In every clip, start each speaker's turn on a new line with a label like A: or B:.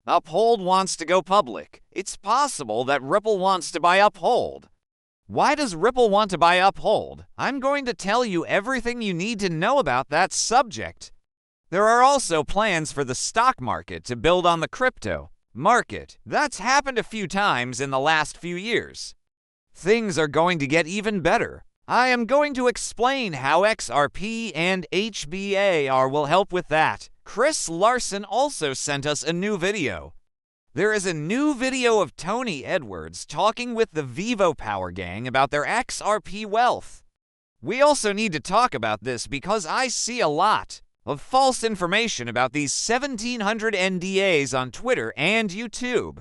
A: Uphold wants to go public. It's possible that Ripple wants to buy Uphold. Why does Ripple want to buy Uphold? I'm going to tell you everything you need to know about that subject. There are also plans for the stock market to build on the crypto market. That's happened a few times in the last few years. Things are going to get even better. I am going to explain how XRP and HBAR will help with that. Chris Larson also sent us a new video. There is a new video of Tony Edwards talking with the Vivo Power Gang about their XRP wealth. We also need to talk about this because I see a lot of false information about these 1,700 NDAs on Twitter and YouTube.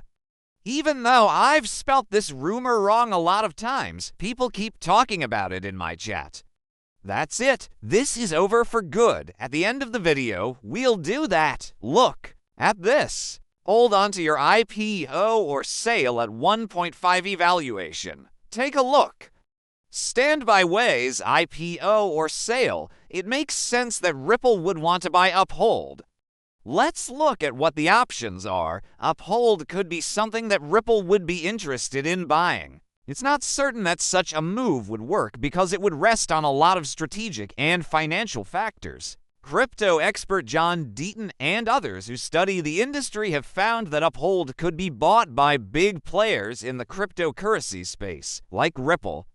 A: Even though I've spelt this rumor wrong a lot of times, people keep talking about it in my chat. That's it. This is over for good. At the end of the video, we'll do that. Look at this. Hold on to your IPO or sale at 1.5 evaluation. Take a look. Standby Way's IPO or sale. It makes sense that Ripple would want to buy Uphold. Let's look at what the options are. Uphold could be something that Ripple would be interested in buying. It's not certain that such a move would work because it would rest on a lot of strategic and financial factors. Crypto expert John Deaton and others who study the industry have found that Uphold could be bought by big players in the cryptocurrency space, like Ripple.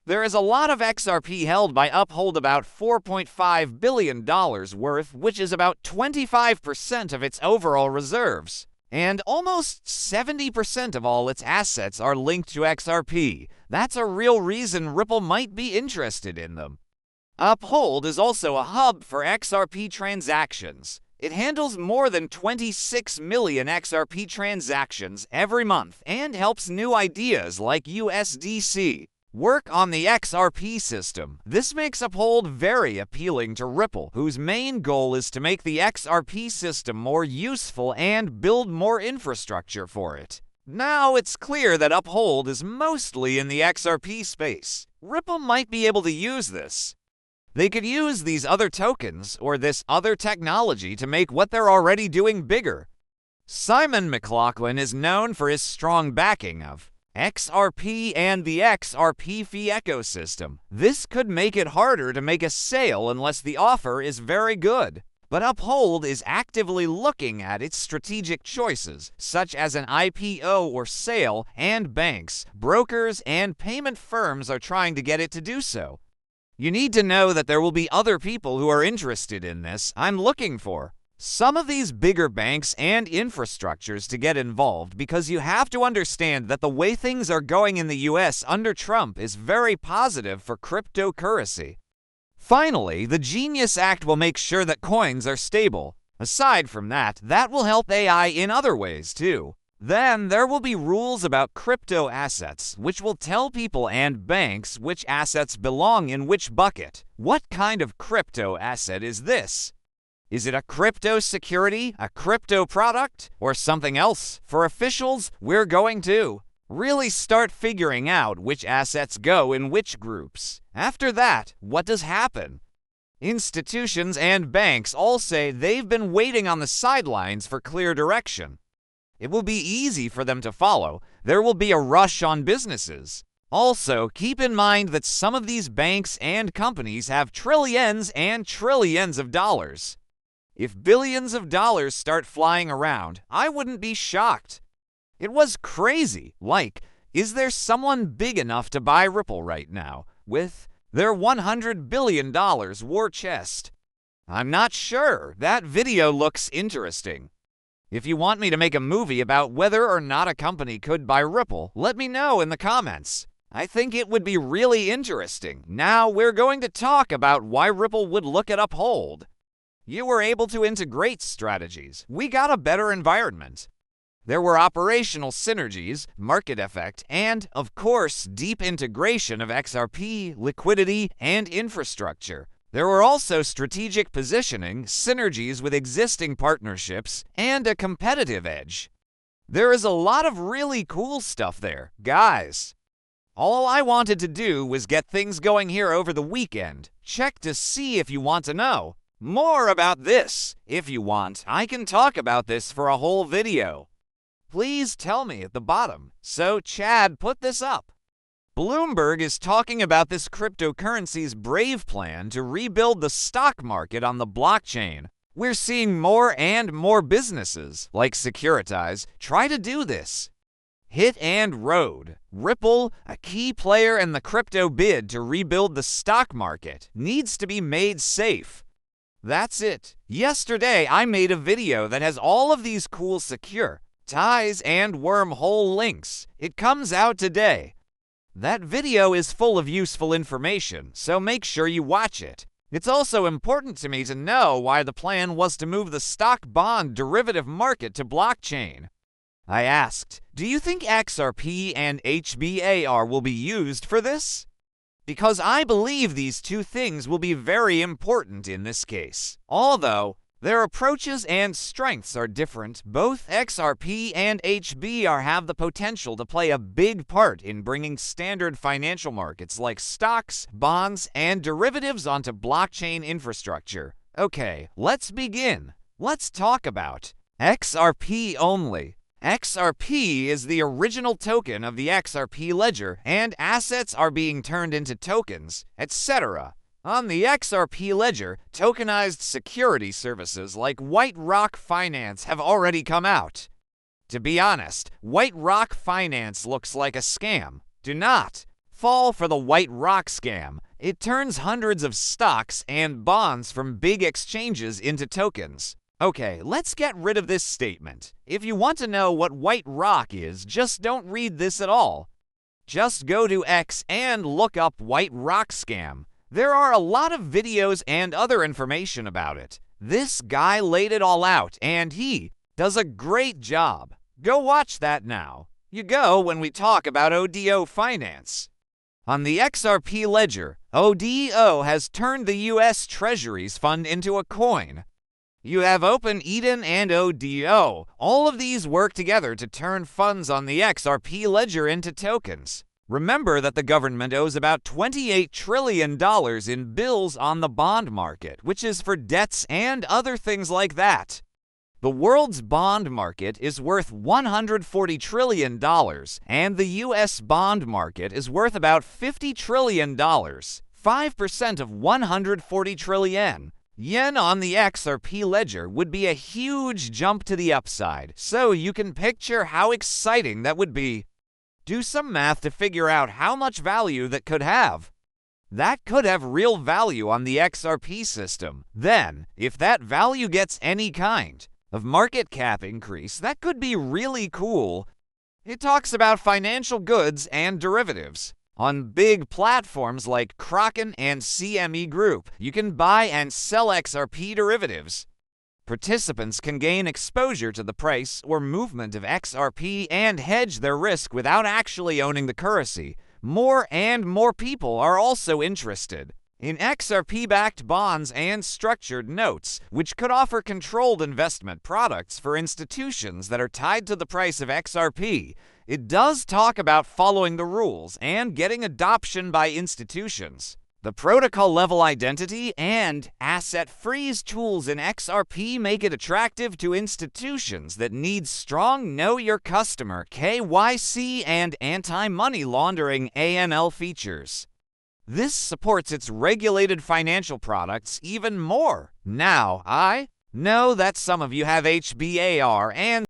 A: There is a lot of XRP held by Uphold, about $4.5 billion worth, which is about 25% of its overall reserves. And almost 70% of all its assets are linked to XRP. That's a real reason Ripple might be interested in them. Uphold is also a hub for XRP transactions. It handles more than 26 million XRP transactions every month and helps new ideas like USDC work on the XRP system. This makes Uphold very appealing to Ripple, whose main goal is to make the XRP system more useful and build more infrastructure for it. Now it's clear that Uphold is mostly in the XRP space. Ripple might be able to use this. They could use these other tokens or this other technology to make what they're already doing bigger. Simon McLaughlin is known for his strong backing of XRP and the XRP fee ecosystem. This could make it harder to make a sale unless the offer is very good. But Uphold is actively looking at its strategic choices, such as an IPO or sale, and banks, brokers, and payment firms are trying to get it to do so. You need to know that there will be other people who are interested in this. I'm looking for some of these bigger banks and infrastructures to get involved, because you have to understand that the way things are going in the US under Trump is very positive for cryptocurrency. Finally, the Genius Act will make sure that coins are stable. Aside from that, that will help AI in other ways too. Then there will be rules about crypto assets, which will tell people and banks which assets belong in which bucket. What kind of crypto asset is this? Is it a crypto security, a crypto product, or something else? For officials, we're going to really start figuring out which assets go in which groups. After that, what does happen? Institutions and banks all say they've been waiting on the sidelines for clear direction. It will be easy for them to follow. There will be a rush on businesses. Also, keep in mind that some of these banks and companies have trillions and trillions of dollars. If billions of dollars start flying around, I wouldn't be shocked. It was crazy. Like, is there someone big enough to buy Ripple right now with their $100 billion war chest? I'm not sure. That video looks interesting. If you want me to make a movie about whether or not a company could buy Ripple, let me know in the comments. I think it would be really interesting. Now we're going to talk about why Ripple would look at Uphold. You were able to integrate strategies. We got a better environment. There were operational synergies, market effect, and, of course, deep integration of XRP, liquidity, and infrastructure. There were also strategic positioning, synergies with existing partnerships, and a competitive edge. There is a lot of really cool stuff there, guys. All I wanted to do was get things going here over the weekend. Check to see if you want to know more about this. If you want, I can talk about this for a whole video. Please tell me at the bottom. So Chad put this up. Bloomberg is talking about this cryptocurrency's brave plan to rebuild the stock market on the blockchain. We're seeing more and more businesses, like Securitize, try to do this. Hit and Road. Ripple, a key player in the crypto bid to rebuild the stock market, needs to be made safe. That's it. Yesterday, I made a video that has all of these cool Securitize and wormhole links. It comes out today. That video is full of useful information, so make sure you watch it. It's also important to me to know why the plan was to move the stock bond derivative market to blockchain. I asked, do you think XRP and HBAR will be used for this? Because I believe these two things will be very important in this case. Although their approaches and strengths are different, both XRP and HBAR have the potential to play a big part in bringing standard financial markets like stocks, bonds, and derivatives onto blockchain infrastructure. Okay, let's begin. Let's talk about XRP only. XRP is the original token of the XRP ledger, and assets are being turned into tokens, etc. On the XRP ledger, tokenized security services like White Rock Finance have already come out. To be honest, White Rock Finance looks like a scam. Do not fall for the White Rock scam. It turns hundreds of stocks and bonds from big exchanges into tokens. Okay, let's get rid of this statement. If you want to know what White Rock is, just don't read this at all. Just go to X and look up White Rock scam. There are a lot of videos and other information about it. This guy laid it all out, and he does a great job. Go watch that now. You go when we talk about ODO Finance. On the XRP ledger, ODO has turned the U.S. Treasuries fund into a coin. You have Open Eden and ODO. All of these work together to turn funds on the XRP ledger into tokens. Remember that the government owes about $28 trillion in bills on the bond market, which is for debts and other things like that. The world's bond market is worth $140 trillion, and the U.S. bond market is worth about $50 trillion, 5% of 140 trillion. Yen on the XRP ledger would be a huge jump to the upside, so you can picture how exciting that would be. Do some math to figure out how much value that could have. That could have real value on the XRP system. Then, if that value gets any kind of market cap increase, that could be really cool. It talks about financial goods and derivatives. On big platforms like Kraken and CME Group, you can buy and sell XRP derivatives. Participants can gain exposure to the price or movement of XRP and hedge their risk without actually owning the currency. More and more people are also interested in XRP-backed bonds and structured notes, which could offer controlled investment products for institutions that are tied to the price of XRP. It does talk about following the rules and getting adoption by institutions. The protocol-level identity and asset freeze tools in XRP make it attractive to institutions that need strong Know Your Customer (KYC) and anti-money laundering (AML) features. This supports its regulated financial products even more. Now, I know that some of you have HBAR and